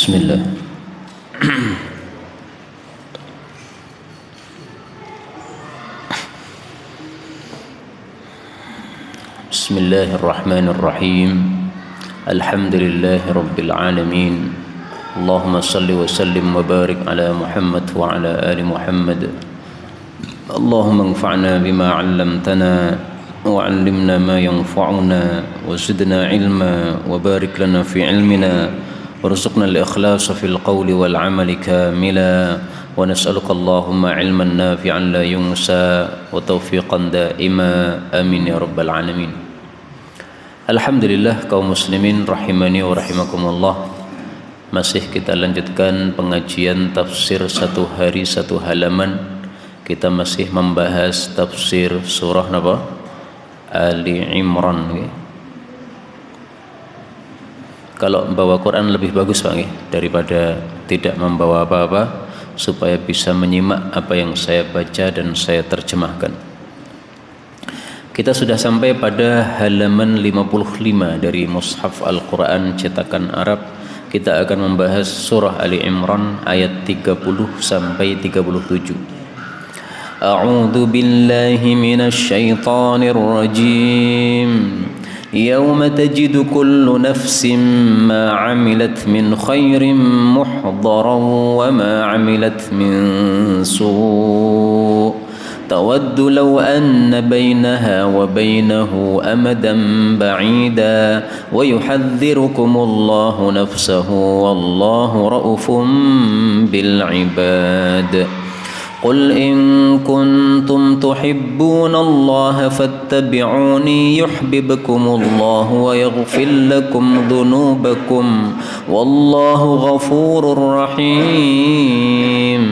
Bismillah. Bismillahirrahmanirrahim. Alhamdulillahi rabbil alamin. Allahumma salli wa sallim wa barik ala Muhammad wa ala ali Muhammad. Allahumma anfa'na bima 'allamtana wa 'allimna ma yanfa'una wa zidna ilma wa barik lana fi ilmina warzuqna al-ikhlasa fil qawli wal 'amali kamila wa nas'aluka Allahumma 'ilman nafi'an la yunsa wa taufiqan da'ima amin ya rabbal alamin. Alhamdulillah kaum muslimin rahimani wa rahimakumullah. Masih kita lanjutkan pengajian tafsir satu hari satu halaman. Kita masih membahas tafsir surah apa? Ali Imran. Okay? Kalau membawa Quran lebih bagus Pak, okay? Daripada tidak membawa apa-apa, supaya bisa menyimak apa yang saya baca dan saya terjemahkan. Kita sudah sampai pada halaman 55 dari Mushaf Al-Quran cetakan Arab. Kita akan membahas surah Ali Imran ayat 30 sampai 37. A'udzu billahi minasy syaithanir rajim. Yauma tajidu kullu nafsin ma 'amilat min khairin muhdaran wa ma 'amilat min su'. Tawaddu law anna bainaha wa bainahu amadan ba'ida wa yuhadzirukumullahu nafsahu wallahu ra'ufun bil 'ibad. قل إن كنتم تحبون الله فاتبعوني يحببكم الله ويغفر لكم ذنوبكم والله غفور رحيم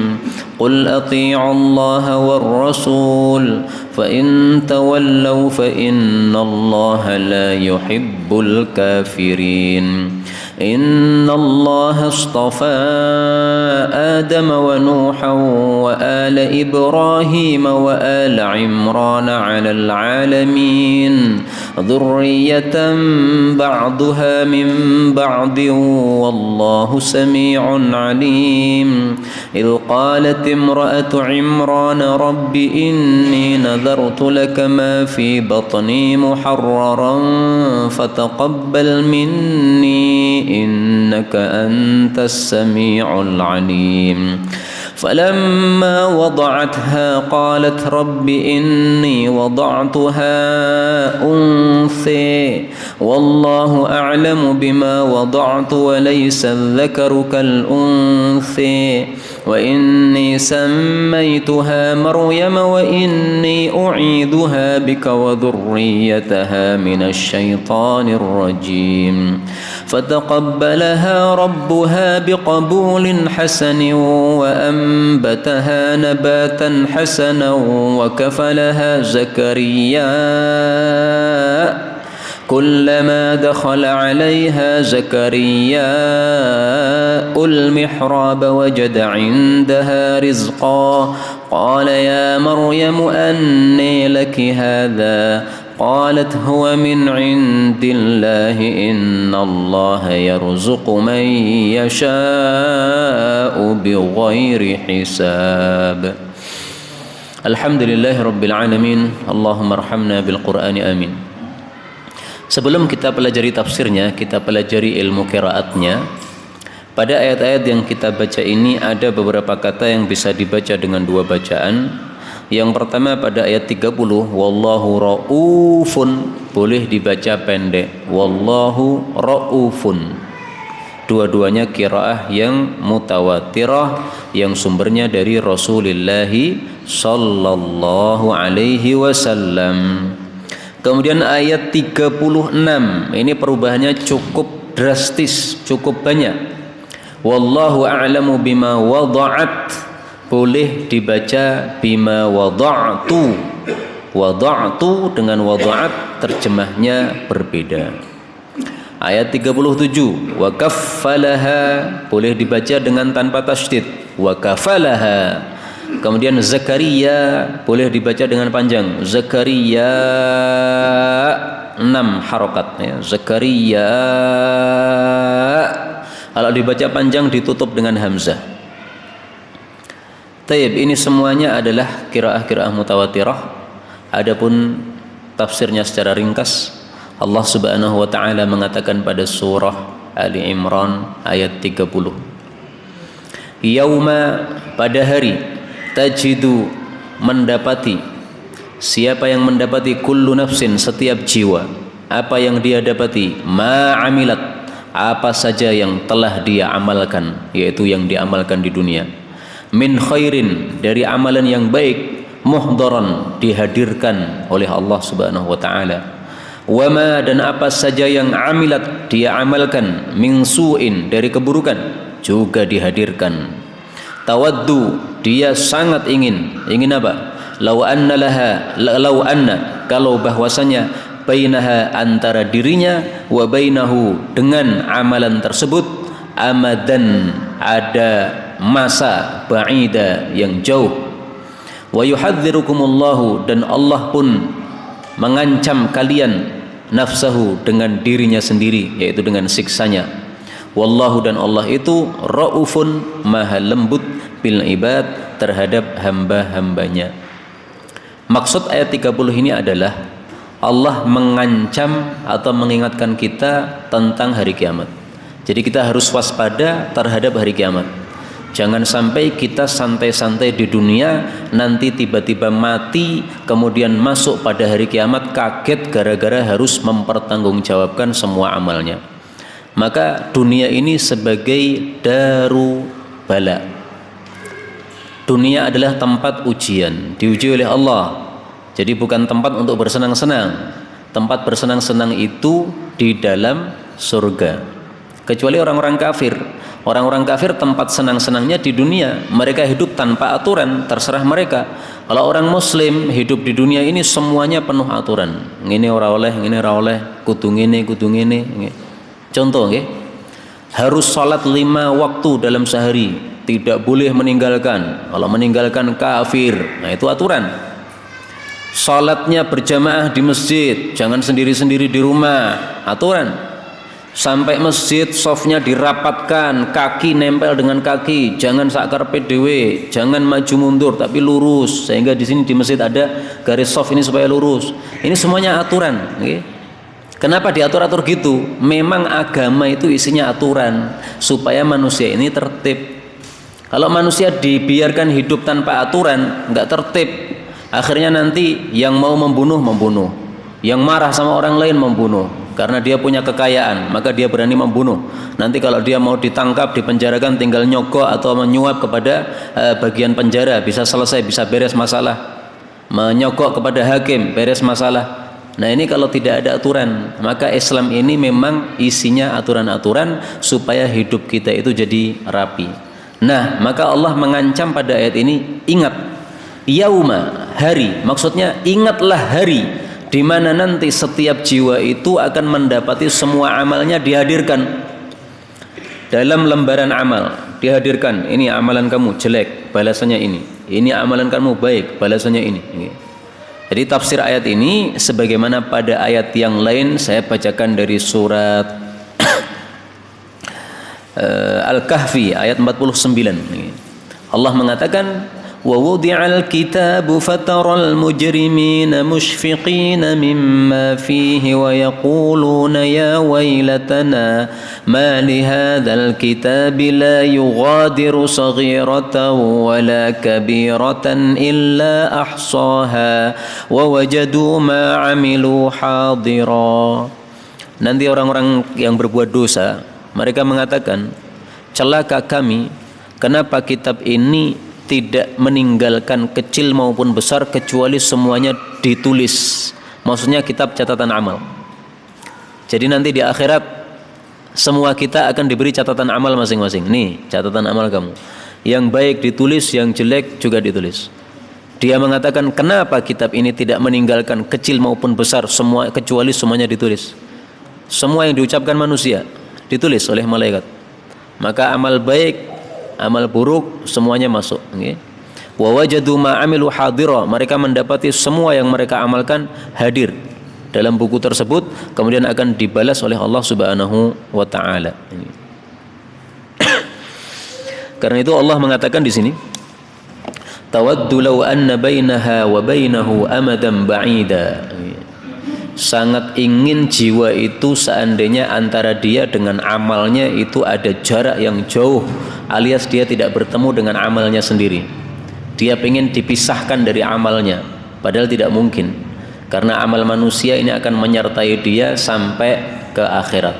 قل أطيعوا الله والرسول فإن تولوا فإن الله لا يحب الكافرين إن الله اصطفى آدم ونوحا وآل إبراهيم وآل عمران على العالمين ذرية بعضها من بعض والله سميع عليم إذ قالت امرأة عمران رب إني نذرت لك ما في بطني محررا فتقبل مني إنك أنت السميع العليم فلما وضعتها قالت رب إني وضعتها أنثى والله أعلم بما وضعت وليس الذكر كالأنثى وإني سميتها مريم وإني أعيذها بك وذريتها من الشيطان الرجيم فتقبلها ربها بقبول حسن وأنبتها نباتا حسنا وكفلها زكريا كلما دخل عليها زكريا المحراب وجد عندها رزقا قال يا مريم أنى لك هذا قالت هو من عند الله إن الله يرزق من يشاء بغير حساب Alhamdulillah Rabbil Alamin. Allahumma arhamna bil Qur'ani amin. Sebelum kita pelajari tafsirnya, kita pelajari ilmu qiraatnya. Pada ayat-ayat yang kita baca ini ada beberapa kata yang bisa dibaca dengan dua bacaan. Yang pertama pada ayat 30, wallahu raufun, boleh dibaca pendek, wallahu raufun. Dua-duanya qiraah yang mutawatirah yang sumbernya dari Rasulullah sallallahu alaihi wasallam. Kemudian ayat 36, ini perubahannya cukup drastis, cukup banyak. Wallahu a'lamu bima wada'at, boleh dibaca bima wada'tu. Wada'tu dengan wada'at terjemahnya berbeda. Ayat 37, wa kaffalaha, boleh dibaca dengan tanpa tasydid, wa kafalaha. Kemudian Zakaria boleh dibaca dengan panjang, Zakaria, 6 harokat ya. Zakaria Kalau dibaca panjang ditutup dengan hamzah. Taib, ini semuanya adalah qiraah mutawatirah. Adapun tafsirnya secara ringkas, Allah Subhanahu wa taala mengatakan pada surah Ali Imran ayat 30. Yauma, pada hari, tajidu, mendapati, siapa yang mendapati, kullu nafsin, setiap jiwa, apa yang dia dapati, ma'amilat, apa saja yang telah dia amalkan, yaitu yang diamalkan di dunia, min khairin, dari amalan yang baik, muhdaran, dihadirkan oleh Allah Subhanahu wa taala, wama, dan apa saja yang amilat, dia amalkan, min su'in, dari keburukan, juga dihadirkan. Tawaddu, dia sangat ingin apa? Lau anna, kalau bahwasanya, bainaha, antara dirinya, wa bainahu, dengan amalan tersebut, amadan, ada masa, ba'ida, yang jauh. Wa yuhadzirukumullahu, dan Allah pun mengancam kalian, nafsahu, dengan dirinya sendiri, yaitu dengan siksanya. Wallahu, dan Allah itu raufun, maha lembut, bil ibad, terhadap hamba-hambanya. Maksud ayat 30 ini adalah Allah mengancam atau mengingatkan kita tentang hari kiamat. Jadi kita harus waspada terhadap hari kiamat. Jangan sampai kita santai-santai di dunia, nanti tiba-tiba mati, kemudian masuk pada hari kiamat kaget gara-gara harus mempertanggungjawabkan semua amalnya. Maka dunia ini sebagai daru bala. Dunia adalah tempat ujian, diuji oleh Allah. Jadi bukan tempat untuk bersenang-senang. Tempat bersenang-senang itu di dalam surga. Kecuali orang-orang kafir. Orang-orang kafir tempat senang-senangnya di dunia. Mereka hidup tanpa aturan, terserah mereka. Kalau orang muslim hidup di dunia ini semuanya penuh aturan. Ngene ora oleh, ngene ora oleh, kudu ngene, kudu ngene. Contoh nggih. Harus salat 5 waktu dalam sehari, tidak boleh meninggalkan. Kalau meninggalkan kafir. Nah, itu aturan. Salatnya berjamaah di masjid, jangan sendiri-sendiri di rumah, aturan. Sampai masjid sofnya dirapatkan, kaki nempel dengan kaki, jangan sakar PDW, jangan maju mundur tapi lurus, sehingga di sini di masjid ada garis soft ini supaya lurus. Ini semuanya aturan, okay? Kenapa diatur-atur gitu? Memang agama itu isinya aturan supaya manusia ini tertib. Kalau manusia dibiarkan hidup tanpa aturan, nggak tertib. Akhirnya nanti yang mau membunuh, yang marah sama orang lain membunuh, karena dia punya kekayaan, maka dia berani membunuh. Nanti kalau dia mau ditangkap, dipenjarakan, tinggal nyogok atau menyuap kepada bagian penjara, bisa selesai, bisa beres masalah. Menyogok kepada hakim, beres masalah. Nah, ini kalau tidak ada aturan, maka Islam ini memang isinya aturan-aturan supaya hidup kita itu jadi rapi. Nah, maka Allah mengancam pada ayat ini, ingat, yauma, hari, maksudnya ingatlah hari di mana nanti setiap jiwa itu akan mendapati semua amalnya dihadirkan dalam lembaran amal, dihadirkan. Ini amalan kamu jelek, balasannya ini amalan kamu baik, balasannya ini. Jadi tafsir ayat ini sebagaimana pada ayat yang lain, saya bacakan dari surat Al-Kahfi ayat 49. Allah mengatakan, وَوُضِعَ الْكِتَابُ فَتَرَى الْمُجْرِمِينَ مُشْفِقِينَ مِمَّا فِيهِ وَيَقُولُونَ يَا وَيْلَتَنَا مَا لِهَذَا الْكِتَابِ لَا يُغَادِرُ صَغِيرَةً وَلَا كَبِيرَةً إِلَّا أَحْصَاهَا وَوَجَدُوا مَا عَمِلُوا حَاضِرًا. Nanti orang-orang yang berbuat dosa, mereka mengatakan, celaka kami, kenapa kitab ini tidak meninggalkan kecil maupun besar kecuali semuanya ditulis. Maksudnya kitab catatan amal. Jadi nanti di akhirat semua kita akan diberi catatan amal masing-masing. Nih catatan amal kamu. Yang baik ditulis, yang jelek juga ditulis. Dia mengatakan, kenapa kitab ini tidak meninggalkan kecil maupun besar, semua kecuali semuanya ditulis. Semua yang diucapkan manusia ditulis oleh malaikat. Maka amal baik, amal buruk semuanya masuk. Wa wajadu ma amilu hadira, mereka mendapati semua yang mereka amalkan hadir dalam buku tersebut, kemudian akan dibalas oleh Allah Subhanahu wa taala. Karena itu Allah mengatakan di sini, tawaddu law anna bainaha wa bainahu amadan ba'ida. Sangat ingin jiwa itu seandainya antara dia dengan amalnya itu ada jarak yang jauh, alias dia tidak bertemu dengan amalnya sendiri. Dia ingin dipisahkan dari amalnya, padahal tidak mungkin, karena amal manusia ini akan menyertai dia sampai ke akhirat.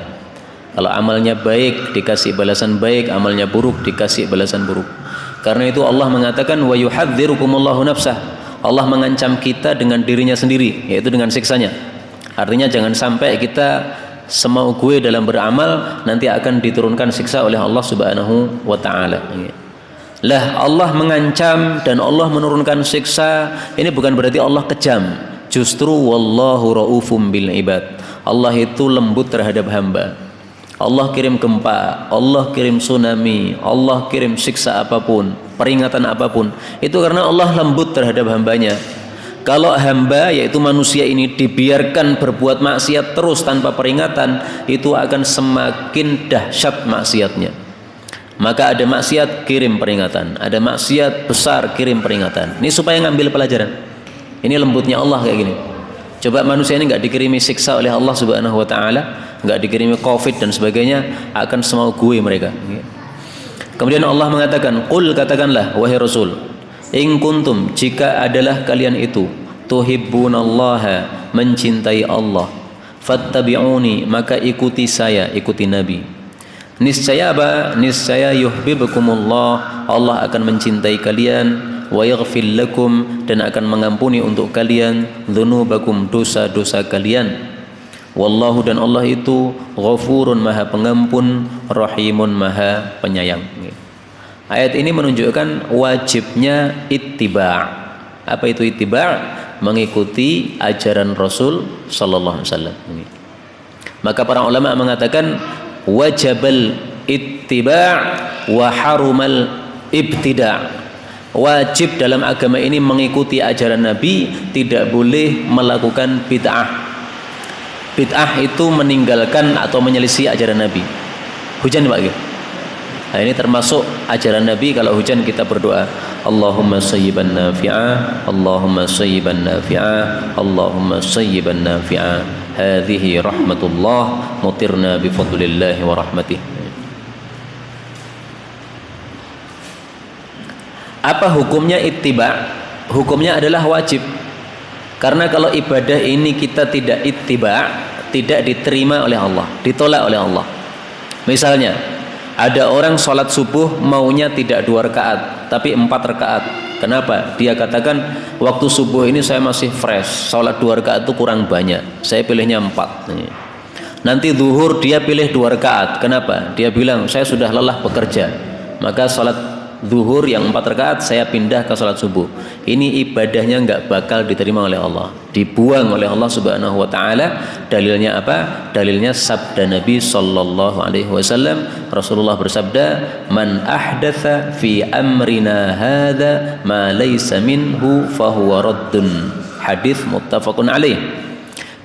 Kalau amalnya baik dikasih balasan baik, amalnya buruk dikasih balasan buruk. Karena itu Allah mengatakan wa yuhadzirukumullahu nafsah. Allah mengancam kita dengan dirinya sendiri, yaitu dengan siksanya. Artinya jangan sampai kita semau gue dalam beramal, nanti akan diturunkan siksa oleh Allah Subhanahu wa taala. Lah Allah mengancam dan Allah menurunkan siksa, ini bukan berarti Allah kejam. Justru wallahu raufum bil ibad. Allah itu lembut terhadap hamba. Allah kirim gempa, Allah kirim tsunami, Allah kirim siksa apapun, peringatan apapun, itu karena Allah lembut terhadap hambanya. Kalau hamba, yaitu manusia ini, dibiarkan berbuat maksiat terus tanpa peringatan, itu akan semakin dahsyat maksiatnya. Maka ada maksiat, kirim peringatan. Ada maksiat besar, kirim peringatan. Ini supaya ngambil pelajaran. Ini lembutnya Allah kayak gini. Coba manusia ini nggak dikirimi siksa oleh Allah Subhanahu wa taala, nggak dikirimi Covid dan sebagainya, akan semau gue mereka. Kemudian Allah mengatakan, "Qul," katakanlah wahai Rasul, "in kuntum," jika adalah kalian itu, "tuhibbunallaha," mencintai Allah, "fattabi'uni," maka ikuti saya, ikuti Nabi. Niscaya apa? Niscaya yuhibbukumullah, Allah akan mencintai kalian, wa yaghfir lakum, dan akan mengampuni untuk kalian dzunubakum, dosa-dosa kalian. Wallahu, dan Allah itu ghafurun, maha pengampun, rahimun, maha penyayang. Ayat ini menunjukkan wajibnya ittiba'. Apa itu ittiba'? Mengikuti ajaran Rasul sallallahu alaihi wasallam. Maka para ulama mengatakan wajibal ittiba' wa harumal ibtida'. Wajib dalam agama ini mengikuti ajaran Nabi, tidak boleh melakukan bid'ah. Bid'ah itu meninggalkan atau menyelisih ajaran Nabi. Hujan Pak gitu. Nah, ini termasuk ajaran Nabi. Kalau hujan kita berdoa, Allahumma sayyiban nafi'a, Allahumma sayyiban nafi'a, Allahumma sayyiban nafi'a. Hadhihi rahmatullah, mutirna bi fadlillahi wa rahmatih. Apa hukumnya ittiba? Hukumnya adalah wajib. Karena kalau ibadah ini kita tidak ittiba, tidak diterima oleh Allah, ditolak oleh Allah. Misalnya, ada orang sholat subuh maunya tidak 2 rakaat, tapi 4 rakaat. Kenapa? Dia katakan, waktu subuh ini saya masih fresh, sholat 2 rakaat itu kurang banyak, saya pilihnya 4. Nanti zuhur dia pilih 2 rakaat. Kenapa? Dia bilang, saya sudah lelah bekerja, maka sholat zuhur yang 4 rakaat saya pindah ke salat subuh. Ini ibadahnya enggak bakal diterima oleh Allah, dibuang oleh Allah Subhanahu wa taala. Dalilnya apa? Dalilnya sabda Nabi sallallahu alaihi wasallam. Rasulullah bersabda, "Man ahdatsa fi amrina hadza ma laysa minhu fahuwa raddun." Hadis muttafaqun alaih.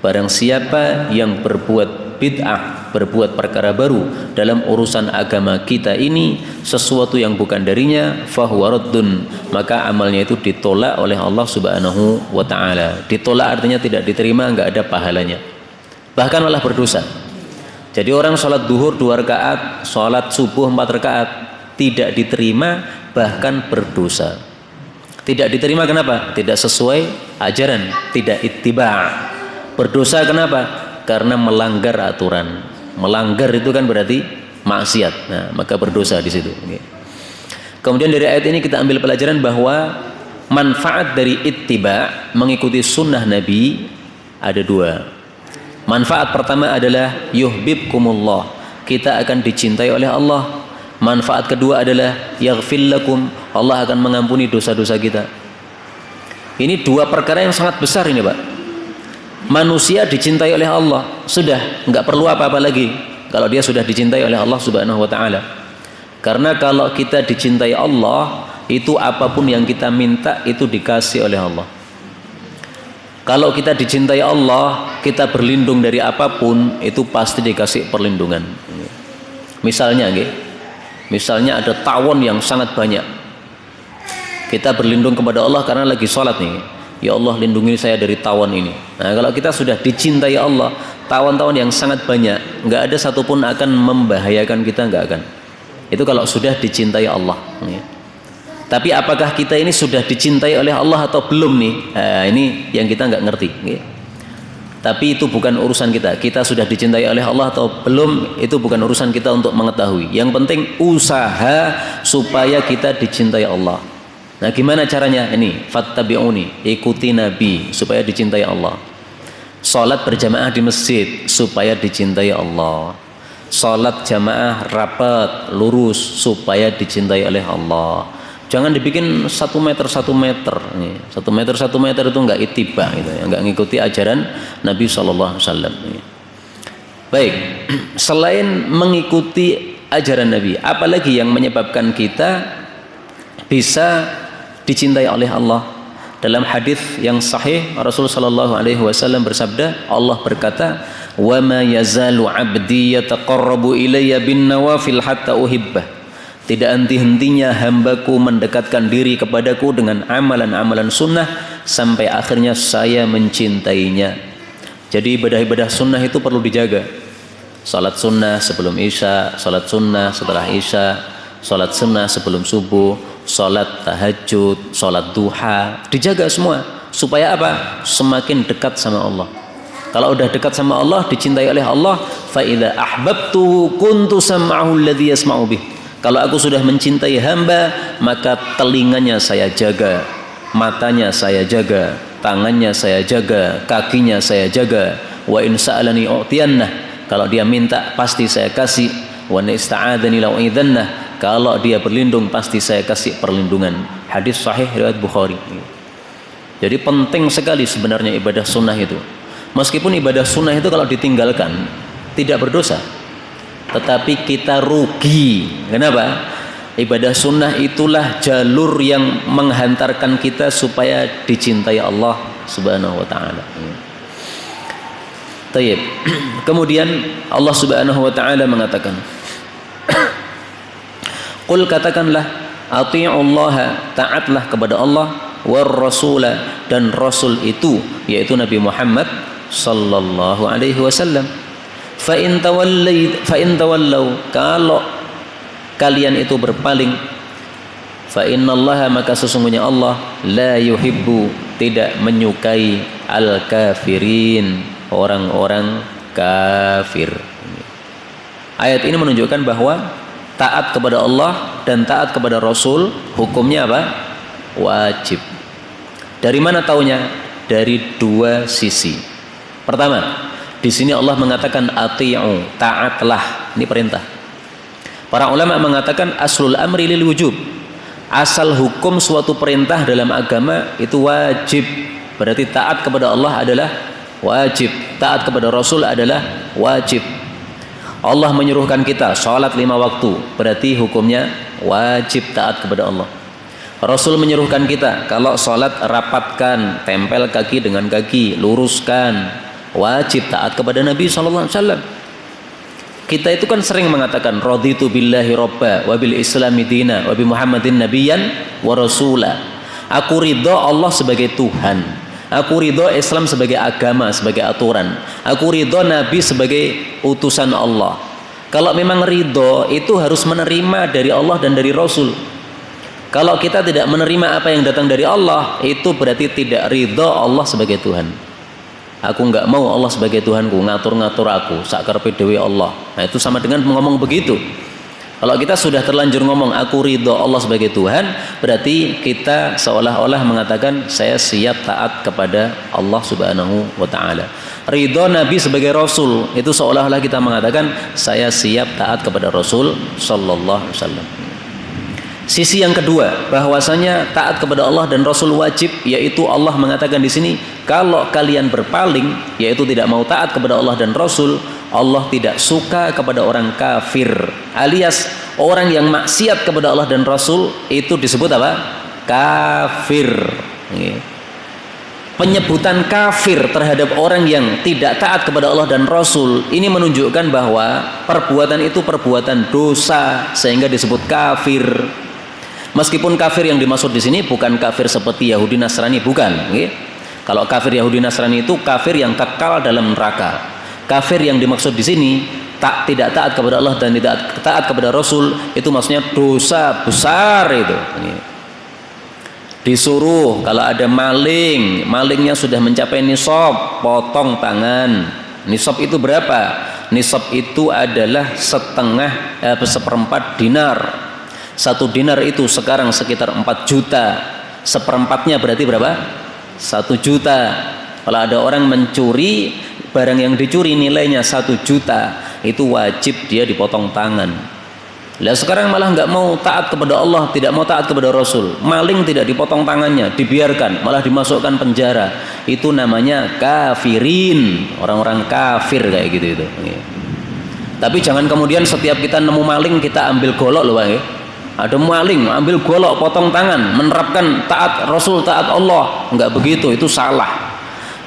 Barang siapa yang berbuat bid'ah, berbuat perkara baru dalam urusan agama kita ini, sesuatu yang bukan darinya, fahuwa raddun, maka amalnya itu ditolak oleh Allah Subhanahu wa taala. Ditolak artinya tidak diterima, enggak ada pahalanya, bahkan malah berdosa. Jadi orang sholat duhur 2 rakaat, sholat subuh 4 rakaat, tidak diterima, bahkan berdosa. Tidak diterima kenapa? Tidak sesuai ajaran, tidak ittiba'. Berdosa kenapa? Karena melanggar aturan. Melanggar itu kan berarti maksiat. Nah, maka berdosa di situ. Kemudian dari ayat ini kita ambil pelajaran bahwa manfaat dari ittiba, mengikuti sunnah Nabi, ada 2. Manfaat pertama adalah yuhibbukumullah, kita akan dicintai oleh Allah. Manfaat kedua adalah yaghfir lakum, Allah akan mengampuni dosa-dosa kita. Ini 2 perkara yang sangat besar ini Pak. Manusia dicintai oleh Allah, sudah nggak perlu apa-apa lagi kalau dia sudah dicintai oleh Allah Subhanahu wa taala. Karena kalau kita dicintai Allah, itu apapun yang kita minta itu dikasih oleh Allah. Kalau kita dicintai Allah, kita berlindung dari apapun, itu pasti dikasih perlindungan. Misalnya Misalnya ada tawon yang sangat banyak. Kita berlindung kepada Allah karena lagi sholat nih. Ya Allah, lindungi saya dari tawon ini. Nah, kalau kita sudah dicintai Allah, tawon-tawon yang sangat banyak, nggak ada satupun akan membahayakan kita, nggak akan. Itu kalau sudah dicintai Allah. Tapi apakah kita ini sudah dicintai oleh Allah atau belum nih? Nah, ini yang kita nggak ngerti. Tapi itu bukan urusan kita. Kita sudah dicintai oleh Allah atau belum, itu bukan urusan kita untuk mengetahui. Yang penting usaha supaya kita dicintai Allah. Nah, gimana caranya? Ini, fattabi'uni, ikuti Nabi supaya dicintai Allah. Salat berjamaah di masjid supaya dicintai Allah. Salat jamaah rapat lurus supaya dicintai oleh Allah. Jangan dibikin 1 meter 1 meter. 1 meter 1 meter itu enggak ittiba gitu ya, enggak ngikuti ajaran Nabi sallallahu alaihi wasallam. Baik, selain mengikuti ajaran Nabi, apalagi yang menyebabkan kita bisa dicintai oleh Allah? Dalam hadis yang sahih Rasul sallallahu alaihi wasallam bersabda, Allah berkata, "Wa ma yazalu 'abdi yataqarrabu ilayya bin nawafil hatta uhibbah." Tidak henti-hentinya hambaku mendekatkan diri kepadaku dengan amalan-amalan sunnah sampai akhirnya saya mencintainya. Jadi ibadah-ibadah sunnah itu perlu dijaga. Salat sunnah sebelum isya, salat sunnah setelah isya, salat sunnah sebelum subuh, salat tahajud, salat duha, dijaga semua. Supaya apa? Semakin dekat sama Allah. Kalau udah dekat sama Allah, dicintai oleh Allah, fa idza ahbabtu kuntu sam'ahu alladhi yasma'u bih. Kalau aku sudah mencintai hamba, maka telinganya saya jaga, matanya saya jaga, tangannya saya jaga, kakinya saya jaga. Wa in sa'alani u'tiyannah. Kalau dia minta pasti saya kasih. Wa in ista'adani la'u'idzannah. Kalau dia berlindung pasti saya kasih perlindungan. Hadis sahih riwayat Bukhari. Jadi penting sekali sebenarnya ibadah sunnah itu. Meskipun ibadah sunnah itu kalau ditinggalkan tidak berdosa, tetapi kita rugi. Kenapa? Ibadah sunnah itulah jalur yang menghantarkan kita supaya dicintai Allah Subhanahu wa taala. Tayyib. Kemudian Allah Subhanahu wa taala mengatakan, "Qul katakanlah, atii'ullaha, taatlah kepada Allah, war rasula, dan rasul itu yaitu Nabi Muhammad sallallahu alaihi wasallam. Fa in tawallaw, kalau kalian itu berpaling, fa innallaha, maka sesungguhnya Allah la yuhibbu, tidak menyukai al kafirin, orang-orang kafir." Ayat ini menunjukkan bahwa taat kepada Allah dan taat kepada Rasul hukumnya apa? Wajib. Dari mana taunya? Dari dua sisi. Pertama, di sini Allah mengatakan ati'u, taatlah. Ini perintah. Para ulama mengatakan aslul amri lil wujub. Asal hukum suatu perintah dalam agama itu wajib. Berarti taat kepada Allah adalah wajib. Taat kepada Rasul adalah wajib. Allah menyuruhkan kita sholat 5 waktu. Berarti hukumnya wajib taat kepada Allah. Rasul menyuruhkan kita kalau sholat rapatkan, tempel kaki dengan kaki, luruskan. Wajib taat kepada Nabi sallallahu alaihi wasallam. Kita itu kan sering mengatakan raditu billahi robba wa bil islami dina wa bi Muhammadin nabiyyan wa rasula. Aku ridho Allah sebagai Tuhan. Aku ridho Islam sebagai agama, sebagai aturan. Aku ridho Nabi sebagai utusan Allah. Kalau memang ridho itu harus menerima dari Allah dan dari Rasul. Kalau kita tidak menerima apa yang datang dari Allah, itu berarti tidak ridho Allah sebagai Tuhan. Aku enggak mau Allah sebagai Tuhanku, ngatur-ngatur aku, sakarpe dewe Allah. Nah, itu sama dengan ngomong begitu. Kalau kita sudah terlanjur ngomong aku ridho Allah sebagai Tuhan, berarti kita seolah-olah mengatakan saya siap taat kepada Allah Subhanahu wa taala. Ridho Nabi sebagai Rasul, itu seolah-olah kita mengatakan saya siap taat kepada Rasul sallallahu alaihi wasallam. Sisi yang kedua, bahwasanya taat kepada Allah dan Rasul wajib, yaitu Allah mengatakan di sini, kalau kalian berpaling, yaitu tidak mau taat kepada Allah dan Rasul, Allah tidak suka kepada orang kafir, alias orang yang maksiat kepada Allah dan Rasul itu disebut apa? Kafir. penyebutan kafir terhadap orang yang tidak taat kepada Allah dan Rasul ini menunjukkan bahwa perbuatan itu perbuatan dosa sehingga disebut kafir. Meskipun kafir yang dimaksud di sini bukan kafir seperti Yahudi Nasrani, bukan. Kalau kafir Yahudi Nasrani itu kafir yang kekal dalam neraka. Kafir yang dimaksud di sini tidak taat kepada Allah dan tidak taat kepada Rasul, itu maksudnya dosa besar itu. Disuruh kalau ada maling, malingnya sudah mencapai nisab, potong tangan. Nisab itu berapa? Nisab itu adalah seperempat dinar. 1 dinar itu sekarang sekitar 4 juta. Seperempatnya berarti berapa? 1 juta. Kalau ada orang mencuri, barang yang dicuri nilainya 1 juta, itu wajib dia dipotong tangan. Lah sekarang malah nggak mau taat kepada Allah, tidak mau taat kepada Rasul. Maling tidak dipotong tangannya, dibiarkan, malah dimasukkan penjara. Itu namanya kafirin, orang-orang kafir kayak gitu itu. Tapi jangan kemudian setiap kita nemu maling kita ambil golok loh, Bang. Ada maling, ambil golok, potong tangan, menerapkan taat Rasul, taat Allah. Nggak begitu, itu salah.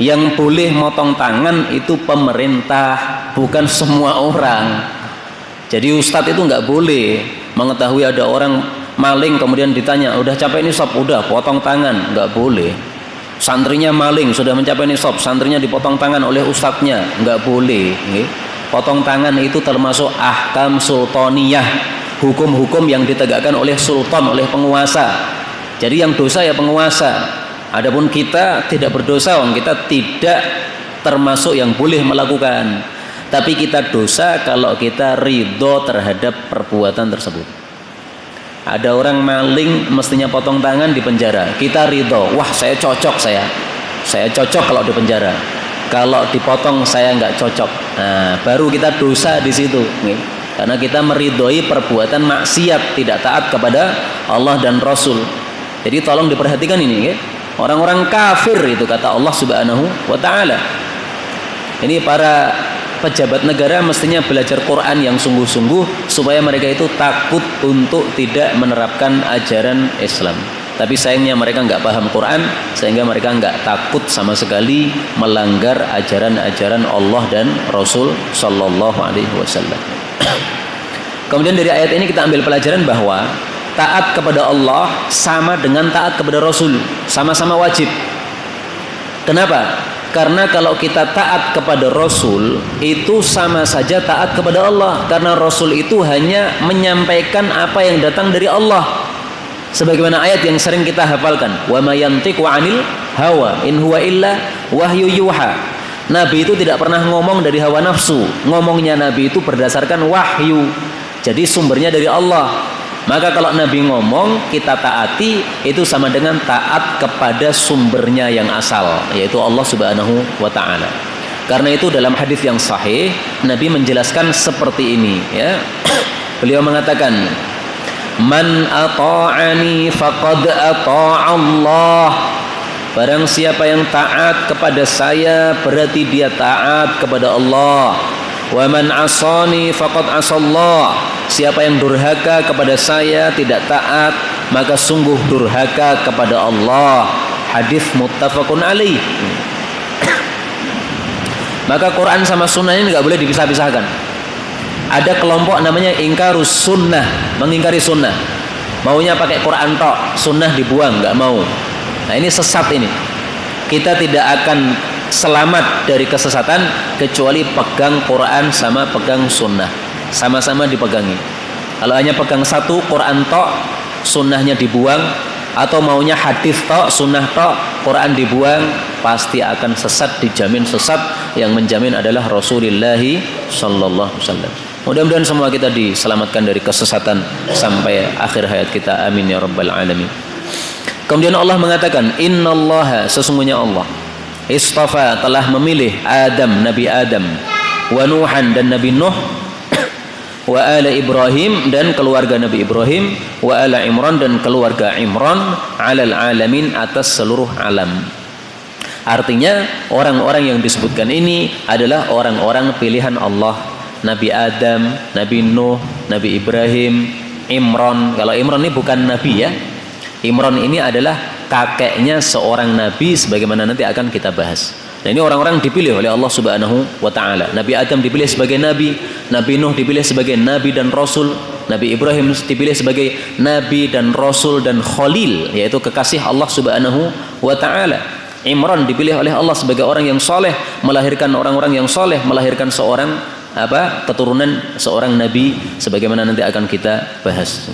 Yang boleh motong tangan itu pemerintah, bukan semua orang. Jadi ustadz itu nggak boleh mengetahui ada orang maling kemudian ditanya udah capai nisab, udah potong tangan, nggak boleh. Santrinya maling sudah mencapai nisab, santrinya dipotong tangan oleh ustadznya, nggak boleh. Potong tangan itu termasuk ahkam sultaniyah, hukum-hukum yang ditegakkan oleh sultan, oleh penguasa. Jadi yang dosa ya penguasa. Adapun kita tidak berdosa, kita tidak termasuk yang boleh melakukan. Tapi kita dosa kalau kita ridho terhadap perbuatan tersebut. Ada orang maling mestinya potong tangan di penjara, kita ridho, wah saya cocok, saya cocok kalau di penjara. Kalau dipotong saya nggak cocok. Nah, baru kita dosa di situ, karena kita meridhoi perbuatan maksiat, tidak taat kepada Allah dan Rasul. Jadi tolong diperhatikan ini, orang-orang kafir itu kata Allah Subhanahu wa Ta'ala. Ini para pejabat negara mestinya belajar Quran yang sungguh-sungguh supaya mereka itu takut untuk tidak menerapkan ajaran Islam. Tapi sayangnya mereka nggak paham Quran sehingga mereka nggak takut sama sekali melanggar ajaran-ajaran Allah dan Rasul Sallallahu Alaihi Wasallam. Kemudian dari ayat ini kita ambil pelajaran bahwa taat kepada Allah sama dengan taat kepada Rasul, sama-sama wajib. Kenapa? Karena kalau kita taat kepada Rasul itu sama saja taat kepada Allah, karena Rasul itu hanya menyampaikan apa yang datang dari Allah. Sebagaimana ayat yang sering kita hafalkan, wa may yantiqu 'anil hawa in huwa illa wahyu yuha. Nabi itu tidak pernah ngomong dari hawa nafsu, ngomongnya Nabi itu berdasarkan wahyu. Jadi sumbernya dari Allah. Maka kalau Nabi ngomong kita taati, itu sama dengan taat kepada sumbernya yang asal, yaitu Allah Subhanahu wa Ta'ala. Karena itu dalam hadis yang sahih Nabi menjelaskan seperti ini, ya. Beliau mengatakan, man ata'ani faqad ata'allah. Barang siapa yang taat kepada saya berarti dia taat kepada Allah. Wa man asani faqad asallah. Siapa yang durhaka kepada saya, tidak taat, maka sungguh durhaka kepada Allah. Hadis muttafaqun alaih. Maka Quran sama sunnah ini nggak boleh dipisah-pisahkan. Ada kelompok namanya ingkarus sunnah, mengingkari sunnah. Maunya pakai Quran tok, sunnah dibuang, nggak mau. Nah ini sesat ini. Kita tidak akan selamat dari kesesatan kecuali pegang Quran sama pegang sunnah, sama-sama dipegangi. Kalau hanya pegang satu, Quran tok, sunnahnya dibuang, atau maunya hadis tok, sunnah tok, Quran dibuang, pasti akan sesat, dijamin sesat. Yang menjamin adalah Rasulullah Sallallahu Alaihi Wasallam. Mudah-mudahan semua kita diselamatkan dari kesesatan sampai akhir hayat kita. Amin ya rabbal alamin. Kemudian Allah mengatakan, innallaha, sesungguhnya Allah istafa, telah memilih Adam, Nabi Adam, wa Nuhan, dan Nabi Nuh, wa ala Ibrahim, dan keluarga Nabi Ibrahim, wa ala Imran, dan keluarga Imran, alal alamin, atas seluruh alam. Artinya orang-orang yang disebutkan ini adalah orang-orang pilihan Allah. Nabi Adam, Nabi Nuh, Nabi Ibrahim, Imran. Kalau Imran ini bukan Nabi, ya. Imran ini adalah kakeknya seorang nabi sebagaimana nanti akan kita bahas. Nah, ini orang-orang dipilih oleh Allah Subhanahu wa taala. Nabi Adam dipilih sebagai nabi, Nabi Nuh dipilih sebagai nabi dan rasul, Nabi Ibrahim dipilih sebagai nabi dan rasul dan khalil, yaitu kekasih Allah Subhanahu wa taala. Imran dipilih oleh Allah sebagai orang yang soleh, melahirkan orang-orang yang soleh, melahirkan seorang keturunan seorang nabi sebagaimana nanti akan kita bahas.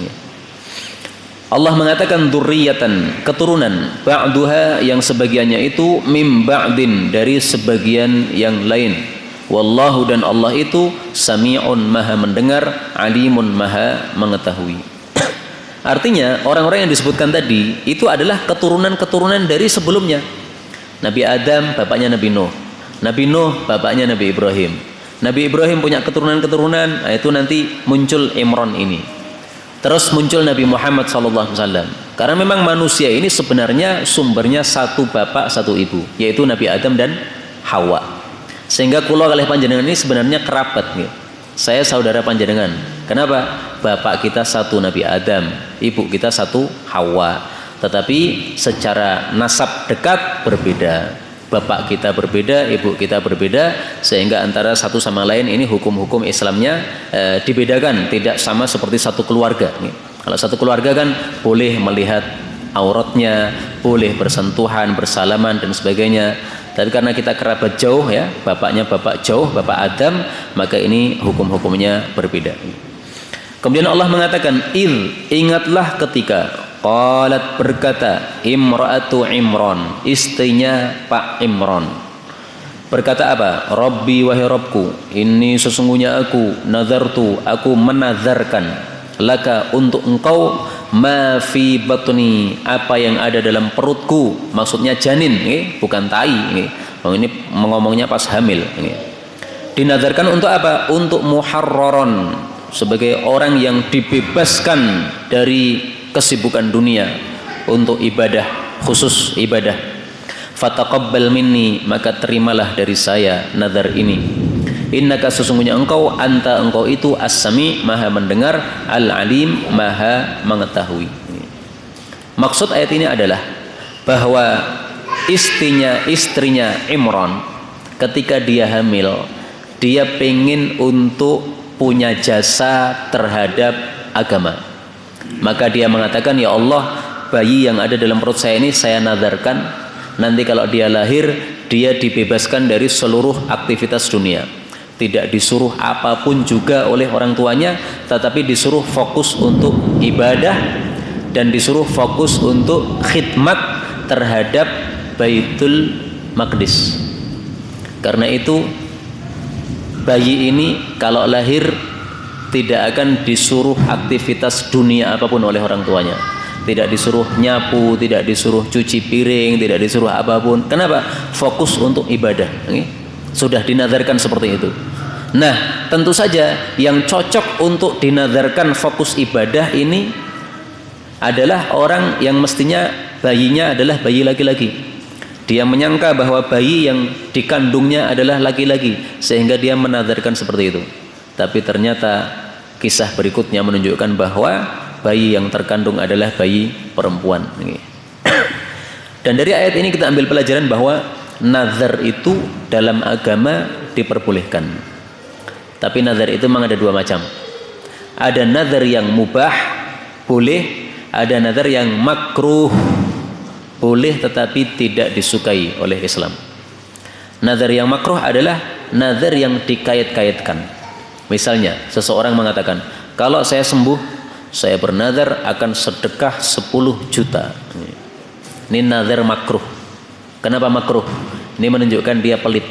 Allah mengatakan dzurriyyatan, keturunan, ba'duha yang sebagiannya itu mim ba'din, dari sebagian yang lain. Wallahu, dan Allah itu sami'un, maha mendengar, alimun, maha mengetahui. Artinya orang-orang yang disebutkan tadi itu adalah keturunan-keturunan dari sebelumnya. Nabi Adam bapaknya Nabi Nuh, Nabi Nuh bapaknya Nabi Ibrahim, Nabi Ibrahim punya keturunan-keturunan, itu nanti muncul Imran ini. Terus muncul Nabi Muhammad SAW. Karena memang manusia ini sebenarnya sumbernya satu bapak satu ibu, yaitu Nabi Adam dan Hawa. Sehingga kula kalih panjenengan ini sebenarnya kerabat nih. Saya saudara panjenengan. Kenapa? Bapak kita satu Nabi Adam, ibu kita satu Hawa. Tetapi secara nasab dekat berbeda. Bapak kita berbeda, ibu kita berbeda, sehingga antara satu sama lain ini hukum-hukum Islamnya dibedakan, tidak sama seperti satu keluarga. Kalau satu keluarga kan boleh melihat auratnya, boleh bersentuhan, bersalaman dan sebagainya. Tapi karena kita kerabat jauh ya, bapaknya bapak jauh, bapak Adam, maka ini hukum-hukumnya berbeda. Kemudian Allah mengatakan, ingatlah ketika qalat, berkata imra'atu Imran, istrinya Pak Imran, berkata apa? Rabbi, wahai Rabbku, ini sesungguhnya aku nazartu, aku menazarkan, laka, untuk engkau, ma fi batni, apa yang ada dalam perutku, maksudnya janin, bukan tai. Ini ngomongnya pas hamil. Dinazarkan untuk apa? Untuk muharraron, sebagai orang yang dibebaskan dari kesibukan dunia, untuk ibadah, khusus ibadah. Fataqabbal minni, maka terimalah dari saya nazar ini. Innaka, sesungguhnya engkau, anta, engkau itu as-sami, maha mendengar, al-alim, maha mengetahui. Maksud ayat ini adalah bahwa istrinya Imran ketika dia hamil, dia pengen untuk punya jasa terhadap agama. Maka dia mengatakan, ya Allah, bayi yang ada dalam perut saya ini saya nazarkan, nanti kalau dia lahir, dia dibebaskan dari seluruh aktivitas dunia, tidak disuruh apapun juga oleh orang tuanya, tetapi disuruh fokus untuk ibadah dan disuruh fokus untuk khidmat terhadap Baitul Maqdis. Karena itu bayi ini kalau lahir tidak akan disuruh aktivitas dunia apapun oleh orang tuanya, tidak disuruh nyapu, tidak disuruh cuci piring, tidak disuruh apapun. Kenapa? Fokus untuk ibadah. Sudah dinazarkan seperti itu. Nah, tentu saja yang cocok untuk dinazarkan fokus ibadah ini adalah orang yang mestinya bayinya adalah bayi laki-laki. Dia menyangka bahwa bayi yang dikandungnya adalah laki-laki, sehingga dia menazarkan seperti itu. Tapi ternyata kisah berikutnya menunjukkan bahwa bayi yang terkandung adalah bayi perempuan. Dan dari ayat ini kita ambil pelajaran bahwa nazar itu dalam agama diperbolehkan. Tapi nazar itu memang ada dua macam. Ada nazar yang mubah, boleh. Ada nazar yang makruh, boleh tetapi tidak disukai oleh Islam. Nazar yang makruh adalah nazar yang dikait-kaitkan. Misalnya seseorang mengatakan, kalau saya sembuh, saya bernazar akan sedekah 10 juta. Ini nazar makruh. Kenapa makruh? Ini menunjukkan dia pelit.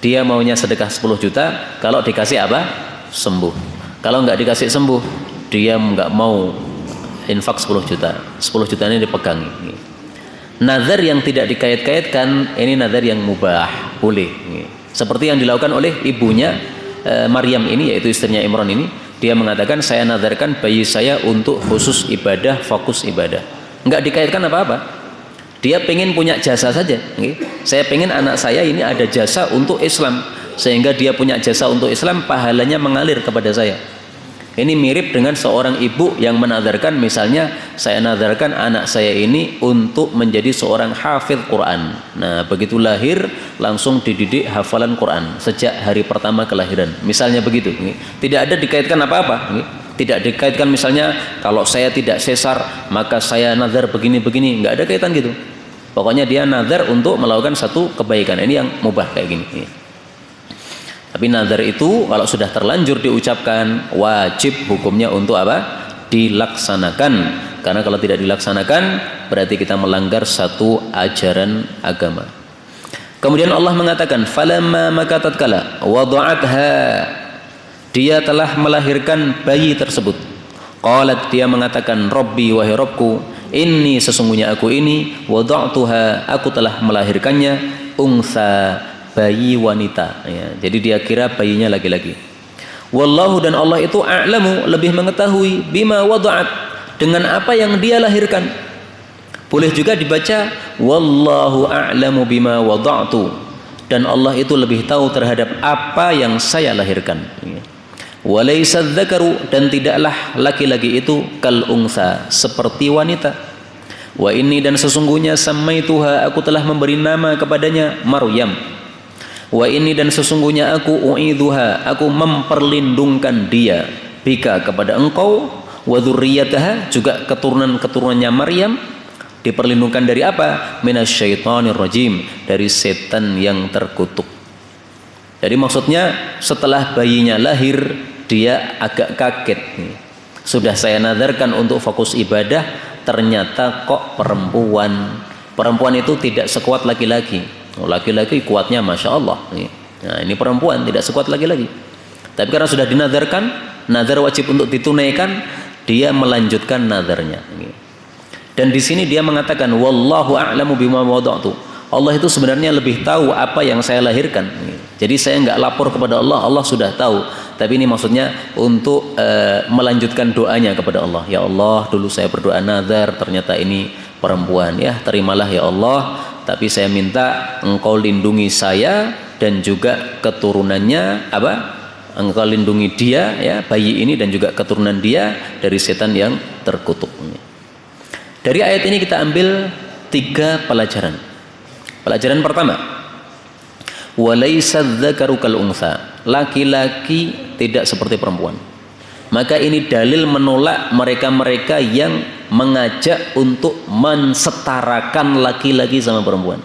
Dia maunya sedekah 10 juta, kalau dikasih apa? Sembuh. Kalau nggak dikasih sembuh, dia nggak mau infak 10 juta. 10 juta ini dipegang. Nazar yang tidak dikait-kaitkan, ini nazar yang mubah, boleh. Seperti yang dilakukan oleh ibunya Maryam ini, yaitu istrinya Imran ini. Dia mengatakan, saya nazarkan bayi saya untuk khusus ibadah, fokus ibadah. Enggak dikaitkan apa-apa. Dia pengen punya jasa saja. Saya pengen anak saya ini ada jasa untuk Islam, sehingga dia punya jasa untuk Islam, pahalanya mengalir kepada saya. Ini mirip dengan seorang ibu yang menazarkan, misalnya saya nazarkan anak saya ini untuk menjadi seorang hafidz Quran. Nah, begitu lahir langsung dididik hafalan Quran sejak hari pertama kelahiran. Misalnya begitu. Tidak ada dikaitkan apa-apa. Tidak dikaitkan misalnya kalau saya tidak sesar maka saya nazar begini-begini. Nggak ada kaitan gitu. Pokoknya dia nazar untuk melakukan satu kebaikan. Ini yang mubah kayak gini. Tapi nazar itu kalau sudah terlanjur diucapkan wajib hukumnya untuk apa? Dilaksanakan. Karena kalau tidak dilaksanakan berarti kita melanggar satu ajaran agama. Kemudian Allah mengatakan falamma maka tatkala wada'atha, dia telah melahirkan bayi tersebut. Qalat, dia mengatakan Rabbi wahai Rabbku, inni sesungguhnya aku ini wada'tuha, aku telah melahirkannya unsa, bayi wanita ya. Jadi dia kira bayinya laki-laki. Wallahu, dan Allah itu a'lamu, lebih mengetahui bima wada'at, dengan apa yang dia lahirkan. Boleh juga dibaca wallahu a'lamu bima wada'tu, dan Allah itu lebih tahu terhadap apa yang saya lahirkan ya. Walaysa dzakaru, dan tidaklah laki-laki itu kal unsa, seperti wanita. Wa inni, dan sesungguhnya samaituha, aku telah memberi nama kepadanya Maryam. Wa ini, dan sesungguhnya aku u'idzuha, aku memperlindungkan dia bika, kepada engkau, wa dzurriyyataha, juga keturunan-keturunannya Maryam diperlindungkan dari apa? Minasyaitonir rajim, dari setan yang terkutuk. Jadi maksudnya setelah bayinya lahir dia agak kaget nih. Sudah saya nadarkan untuk fokus ibadah, ternyata kok perempuan. Perempuan itu tidak sekuat laki-laki. Laki-laki kuatnya Masya Allah. Nah, ini perempuan tidak sekuat laki-laki. Tapi karena sudah dinadarkan, nazar wajib untuk ditunaikan, dia melanjutkan nazarnya. Dan di sini dia mengatakan wallahu a'lamu bima wada'tu. Allah itu sebenarnya lebih tahu apa yang saya lahirkan. Jadi saya nggak lapor kepada Allah, Allah sudah tahu. Tapi ini maksudnya untuk melanjutkan doanya kepada Allah. Ya Allah, dulu saya berdoa nazar, ternyata ini perempuan. Ya, terimalah ya Allah. Tapi saya minta engkau lindungi saya dan juga keturunannya apa? Engkau lindungi dia ya, bayi ini dan juga keturunan dia dari setan yang terkutuk. Dari ayat ini kita ambil 3 pelajaran. Pelajaran pertama, walaysa dzakaru kal unsa, laki-laki tidak seperti perempuan. Maka ini dalil menolak mereka-mereka yang mengajak untuk mensetarakan laki-laki sama perempuan.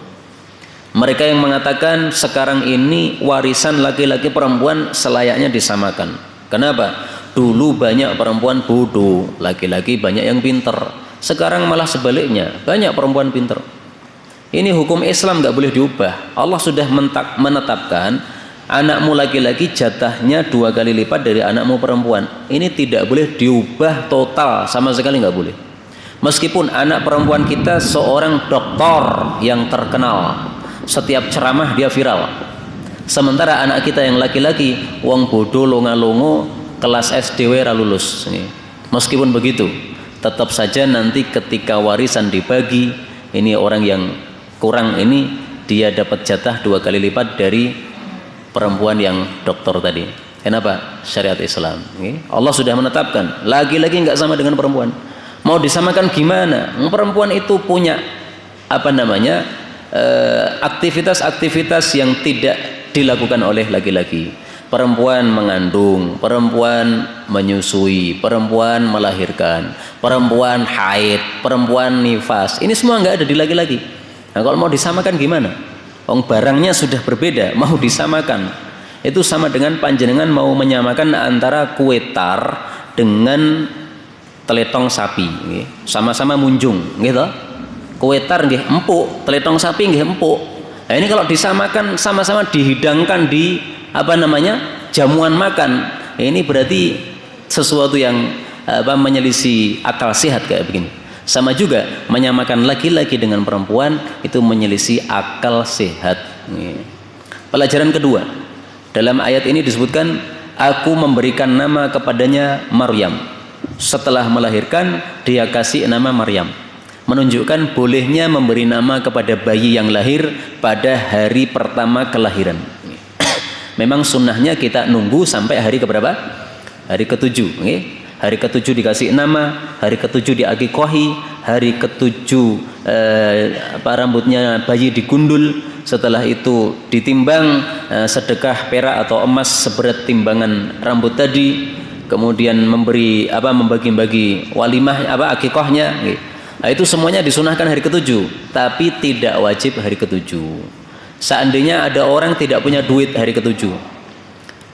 Mereka yang mengatakan sekarang ini warisan laki-laki perempuan selayaknya disamakan. Kenapa? Dulu banyak perempuan bodoh, laki-laki banyak yang pinter. Sekarang malah sebaliknya, banyak perempuan pinter. Ini hukum Islam nggak boleh diubah. Allah sudah menetapkan anakmu laki-laki jatahnya 2 kali lipat dari anakmu perempuan. Ini tidak boleh diubah total, sama sekali nggak boleh. Meskipun anak perempuan kita seorang doktor yang terkenal, setiap ceramah dia viral. Sementara anak kita yang laki-laki, wong bodoh longa-longo, kelas SD ra lulus. Meskipun begitu, tetap saja nanti ketika warisan dibagi, ini orang yang kurang ini dia dapat jatah 2 kali lipat dari perempuan yang doktor tadi. Kenapa? Syariat Islam. Allah sudah menetapkan laki-laki nggak sama dengan perempuan. Mau disamakan gimana? Perempuan itu punya apa namanya aktivitas-aktivitas yang tidak dilakukan oleh laki-laki. Perempuan mengandung, perempuan menyusui, perempuan melahirkan, perempuan haid, perempuan nifas. Ini semua nggak ada di laki-laki. Nah, kalau mau disamakan gimana? Barangnya sudah berbeda, mau disamakan. Itu sama dengan panjenengan mau menyamakan antara kue tar dengan teletong sapi, sama-sama munjung, gitu. Kue tar nggih empuk, teletong sapi nggih empuk. Nah, ini kalau disamakan sama-sama dihidangkan di apa namanya jamuan makan, ini berarti sesuatu yang menyelisih akal sehat kayak begini. Sama juga menyamakan laki-laki dengan perempuan itu menyelisih akal sehat. Pelajaran kedua, dalam ayat ini disebutkan aku memberikan nama kepadanya Maryam. Setelah melahirkan dia kasih nama Maryam, menunjukkan bolehnya memberi nama kepada bayi yang lahir pada hari pertama kelahiran. Memang sunnahnya kita nunggu sampai hari keberapa? hari ketujuh. Hari ketujuh dikasih nama, hari ketujuh diakikohi, hari ketujuh rambutnya bayi digundul, setelah itu ditimbang sedekah perak atau emas seberat timbangan rambut tadi, kemudian membagi-bagi walimah akikohnya. Nah, itu semuanya disunahkan hari ketujuh, tapi tidak wajib hari ketujuh. Seandainya ada orang tidak punya duit hari ketujuh,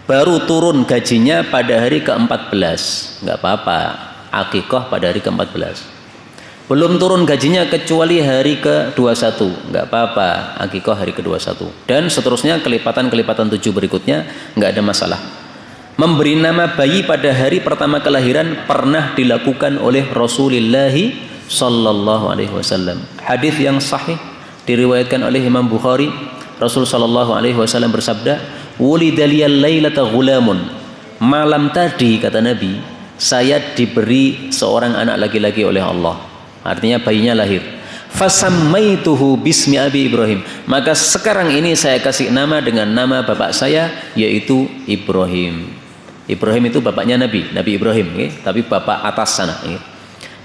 baru turun gajinya pada hari ke-14, nggak apa-apa, akikoh pada hari ke-14. Belum turun gajinya kecuali hari ke-21, nggak apa-apa, akikoh hari ke-21. Dan seterusnya kelipatan-kelipatan 7 berikutnya nggak ada masalah. Memberi nama bayi pada hari pertama kelahiran pernah dilakukan oleh Rasulullah sallallahu alaihi wasallam. Hadis yang sahih diriwayatkan oleh Imam Bukhari. Rasul sallallahu alaihi wasallam bersabda, "Wulidaliyal lailata ghulamun." Malam tadi, kata Nabi, saya diberi seorang anak laki-laki oleh Allah. Artinya bayinya lahir. Fasammaituhu bismi abi Ibrahim. Maka sekarang ini saya kasih nama dengan nama bapak saya, yaitu Ibrahim. Ibrahim itu bapaknya Nabi Ibrahim, tapi bapak atas sana.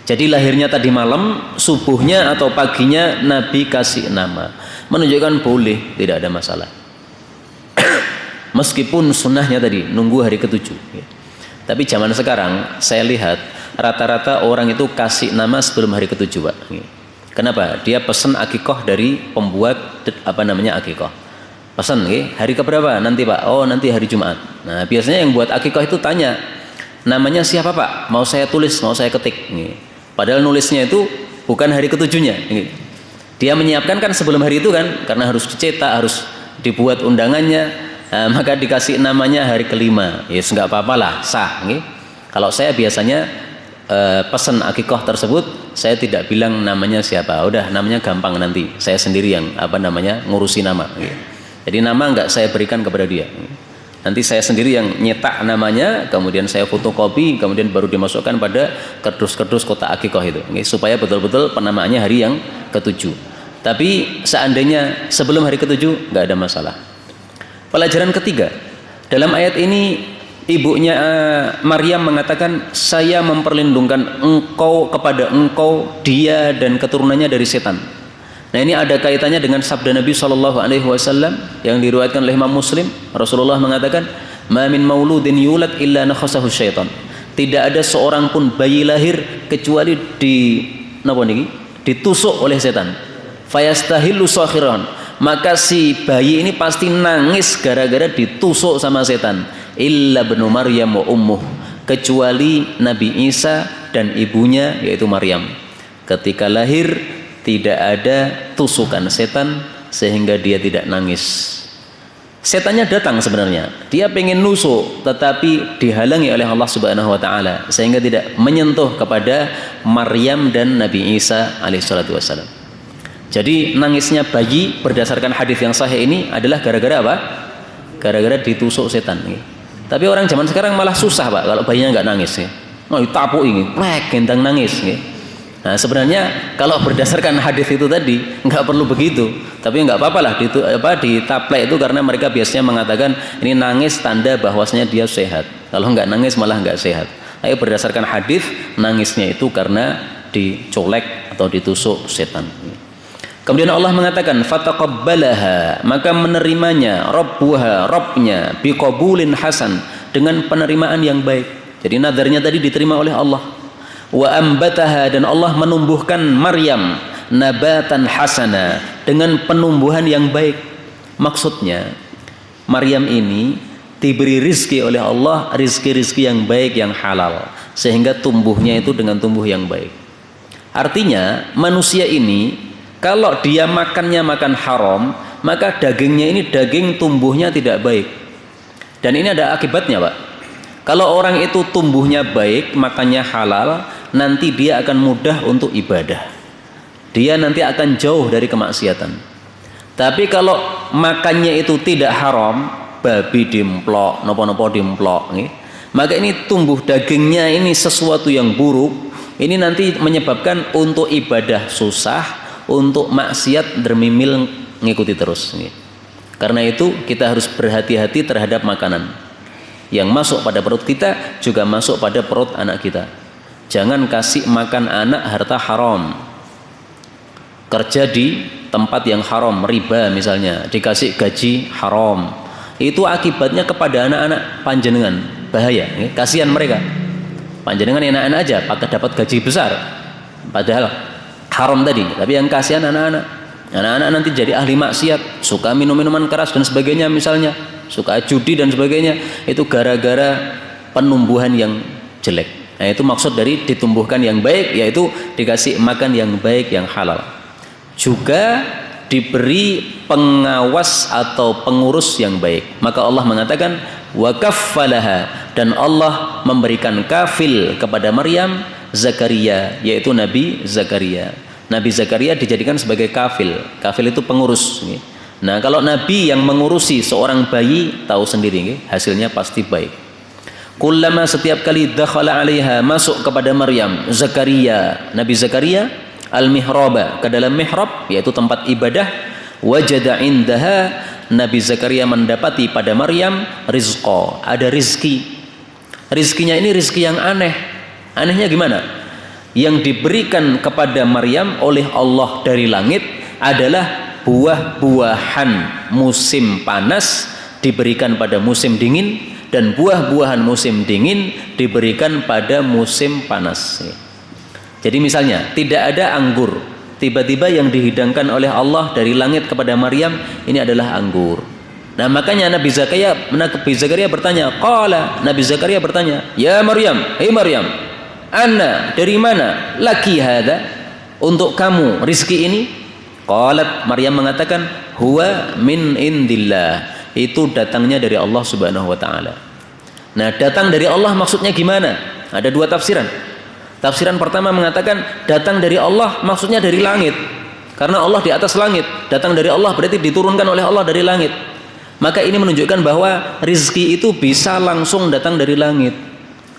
Jadi lahirnya tadi malam, subuhnya atau paginya Nabi kasih nama. Menunjukkan boleh, tidak ada masalah. Meskipun sunnahnya tadi nunggu hari ketujuh. Tapi zaman sekarang saya lihat rata-rata orang itu kasih nama sebelum hari ketujuh, Pak. Kenapa? Dia pesan akikoh dari pembuat akikoh. Pesan, hari keberapa? Nanti, Pak. Oh, nanti hari Jumat. Nah, biasanya yang buat akikoh itu tanya, namanya siapa, Pak? Mau saya tulis, mau saya ketik. Padahal nulisnya itu bukan hari ketujuhnya. Dia menyiapkan kan sebelum hari itu kan, karena harus dicetak, harus dibuat undangannya, maka dikasih namanya hari kelima. Yes, nggak apa-apalah, sah. Kalau saya biasanya pesan akikoh tersebut, saya tidak bilang namanya siapa. Udah, namanya gampang, nanti saya sendiri yang ngurusi nama. Jadi nama nggak saya berikan kepada dia. Nanti saya sendiri yang nyetak namanya, kemudian saya fotokopi, kemudian baru dimasukkan pada kardus-kardus kotak akikoh itu, supaya betul-betul penamaannya hari yang ketujuh. Tapi seandainya sebelum hari ketujuh, nggak ada masalah. Pelajaran ketiga, dalam ayat ini ibunya Maryam mengatakan, saya memperlindungkan engkau kepada engkau, dia dan keturunannya dari setan. Nah, ini ada kaitannya dengan sabda Nabi SAW yang diriwayatkan oleh Imam Muslim. Rasulullah mengatakan, "Ma min mauludin yulad illa nakhasahu syaitan." Tidak ada seorang pun bayi lahir kecuali ditusuk oleh setan. Fayastahillu sakhiran. Maka si bayi ini pasti nangis gara-gara ditusuk sama setan. Illa ibnu Maryam wa ummuh. Kecuali Nabi Isa dan ibunya, yaitu Maryam. Ketika lahir tidak ada tusukan setan sehingga dia tidak nangis. Setannya datang sebenarnya, dia pengen nusuk tetapi dihalangi oleh Allah Subhanahu wa taala sehingga tidak menyentuh kepada Maryam dan Nabi Isa alaihissalatu wassalam. Jadi nangisnya bayi berdasarkan hadis yang sahih ini adalah gara-gara apa? Gara-gara ditusuk setan. Tapi orang zaman sekarang malah susah, Pak, kalau bayinya nggak nangis. Mau ditapuk ini, gendang nangis. Nah, sebenarnya kalau berdasarkan hadis itu tadi nggak perlu begitu, tapi nggak apa-apa lah ditaplek itu, karena mereka biasanya mengatakan ini nangis tanda bahwasanya dia sehat. Kalau nggak nangis malah nggak sehat. Ayo berdasarkan hadis nangisnya itu karena dicolek atau ditusuk setan. Kemudian Allah mengatakan fataqabbalaha, maka menerimanya Robnya biqabulin hasan, dengan penerimaan yang baik. Jadi nadarnya tadi diterima oleh Allah. Wa ambataha, dan Allah menumbuhkan Maryam nabatan hasana, dengan penumbuhan yang baik. Maksudnya Maryam ini diberi rizki oleh Allah, rizki-rizki yang baik, yang halal, sehingga tumbuhnya itu dengan tumbuh yang baik. Artinya manusia ini kalau dia makannya makan haram, maka dagingnya ini daging tumbuhnya tidak baik. Dan ini ada akibatnya, Pak. Kalau orang itu tumbuhnya baik, makannya halal, nanti dia akan mudah untuk ibadah. Dia nanti akan jauh dari kemaksiatan. Tapi kalau makannya itu tidak haram, babi dimplok, nopo-nopo dimplok, maka ini tumbuh dagingnya ini sesuatu yang buruk. Ini nanti menyebabkan untuk ibadah susah, untuk maksiat dermimil ngikuti terus. Karena itu kita harus berhati-hati terhadap makanan. Yang masuk pada perut kita juga masuk pada perut anak kita. Jangan kasih makan anak harta haram. Kerja di tempat yang haram, riba misalnya, dikasih gaji haram. Itu akibatnya kepada anak-anak panjenengan, bahaya. Kasihan mereka. Panjenengan enak-enak aja, dapat gaji besar. Padahal haram tadi. Tapi yang kasihan anak-anak. Anak-anak nanti jadi ahli maksiat, suka minum minuman keras dan sebagainya misalnya. Suka judi dan sebagainya, itu gara-gara penumbuhan yang jelek. Nah, itu maksud dari ditumbuhkan yang baik, yaitu dikasih makan yang baik, yang halal. Juga diberi pengawas atau pengurus yang baik. Maka Allah mengatakan wa kaffalaha, dan Allah memberikan kafil kepada Maryam Zakaria, yaitu Nabi Zakaria. Nabi Zakaria dijadikan sebagai kafil. Kafil itu pengurus. Nah, kalau Nabi yang mengurusi seorang bayi, tahu sendiri, hasilnya pasti baik. Kullama, setiap kali dakhala 'alaiha, masuk kepada Maryam Zakaria, Nabi Zakaria, al-mihraba, ke dalam mihrab, yaitu tempat ibadah, wajada indaha, Nabi Zakaria mendapati pada Maryam rizqa, ada rizki. Rizkinya ini rizki yang aneh. Anehnya gimana? Yang diberikan kepada Maryam oleh Allah dari langit adalah buah-buahan musim panas diberikan pada musim dingin, dan buah-buahan musim dingin diberikan pada musim panas. Jadi misalnya tidak ada anggur, tiba-tiba yang dihidangkan oleh Allah dari langit kepada Maryam ini adalah anggur. Nah, makanya Nabi Zakaria bertanya, Nabi Zakaria bertanya, ya Maryam, hei Maryam, anna, dari mana laki hada, untuk kamu rizki ini? Qalat, Maryam mengatakan, huwa min indillah, itu datangnya dari Allah Subhanahu wa taala. Nah, datang dari Allah maksudnya gimana? Ada dua tafsiran. Tafsiran pertama mengatakan datang dari Allah maksudnya dari langit. Karena Allah di atas langit. Datang dari Allah berarti diturunkan oleh Allah dari langit. Maka ini menunjukkan bahwa rizki itu bisa langsung datang dari langit.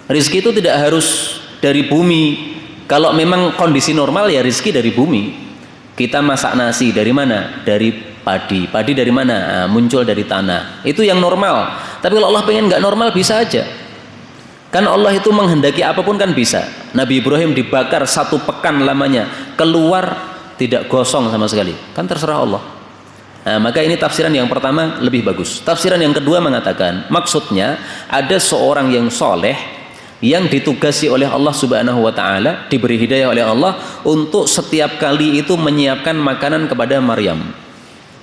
Rizki itu tidak harus dari bumi. Kalau memang kondisi normal ya rizki dari bumi. Kita masak nasi dari mana? Dari padi. Padi dari mana? Nah, muncul dari tanah. Itu yang normal. Tapi kalau Allah pengen nggak normal bisa aja. Kan Allah itu menghendaki apapun kan bisa. Nabi Ibrahim dibakar 1 pekan lamanya, keluar tidak gosong sama sekali. Kan terserah Allah. Nah, maka ini tafsiran yang pertama lebih bagus. Tafsiran yang kedua mengatakan maksudnya ada seorang yang soleh yang ditugasi oleh Allah Subhanahu wa taala, diberi hidayah oleh Allah untuk setiap kali itu menyiapkan makanan kepada Maryam.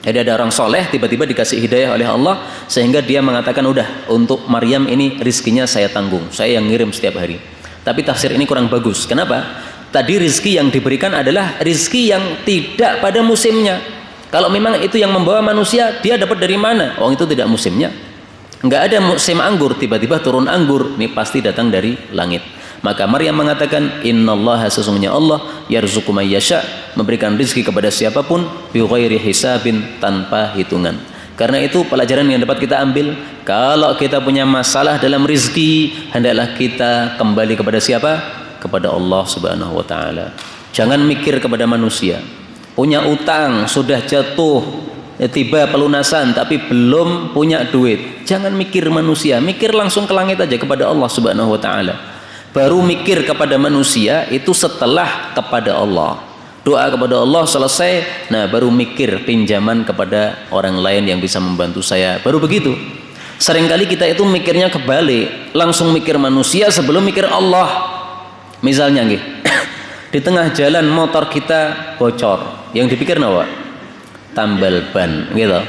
Jadi ada orang soleh tiba-tiba dikasih hidayah oleh Allah sehingga dia mengatakan, udah, untuk Maryam ini rizkinya saya tanggung, saya yang ngirim setiap hari. Tapi tafsir ini kurang bagus. Kenapa? Tadi rizki yang diberikan adalah rizki yang tidak pada musimnya. Kalau memang itu yang membawa manusia, dia dapat dari mana? Oh, itu tidak musimnya. Enggak ada musim anggur, tiba-tiba turun anggur, ini pasti datang dari langit. Maka Maryam mengatakan, innallaha, sesungguhnya Allah, yarzuqu may yasha, memberikan rizki kepada siapapun, bi ghairi hisabin, tanpa hitungan. Karena itu pelajaran yang dapat kita ambil, kalau kita punya masalah dalam rizki, hendaklah kita kembali kepada siapa? Kepada Allah Subhanahu wa taala. Jangan mikir kepada manusia. Punya utang, sudah jatuh, tiba pelunasan tapi belum punya duit, jangan mikir manusia, mikir langsung ke langit aja, kepada Allah Subhanahu wa taala. Baru mikir kepada manusia itu setelah kepada Allah. Doa kepada Allah selesai, nah baru mikir pinjaman kepada orang lain yang bisa membantu saya, baru begitu. Seringkali kita itu mikirnya kebalik, langsung mikir manusia sebelum mikir Allah. Misalnya nggih, di tengah jalan motor kita bocor, yang dipikir nawa? Tambal ban, gitu.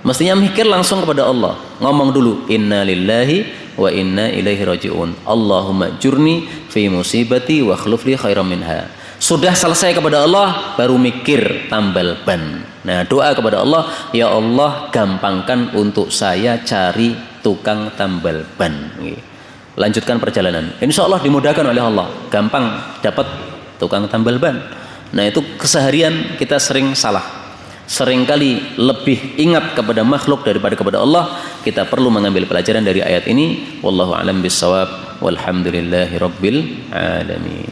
Mestinya mikir langsung kepada Allah. Ngomong dulu, inna lillahi wa inna ilaihi raji'un. Allahumma jurni fi musibati wa khluf li khairan minha. Sudah selesai kepada Allah, baru mikir tambal ban. Nah, doa kepada Allah, ya Allah, gampangkan untuk saya cari tukang tambal ban. Lanjutkan perjalanan. Insya Allah dimudahkan oleh Allah, gampang dapat tukang tambal ban. Nah, itu keseharian kita sering salah. Seringkali lebih ingat kepada makhluk daripada kepada Allah. Kita perlu mengambil pelajaran dari ayat ini. Wallahu a'lam bissawab. Walhamdulillahi rabbil alamin.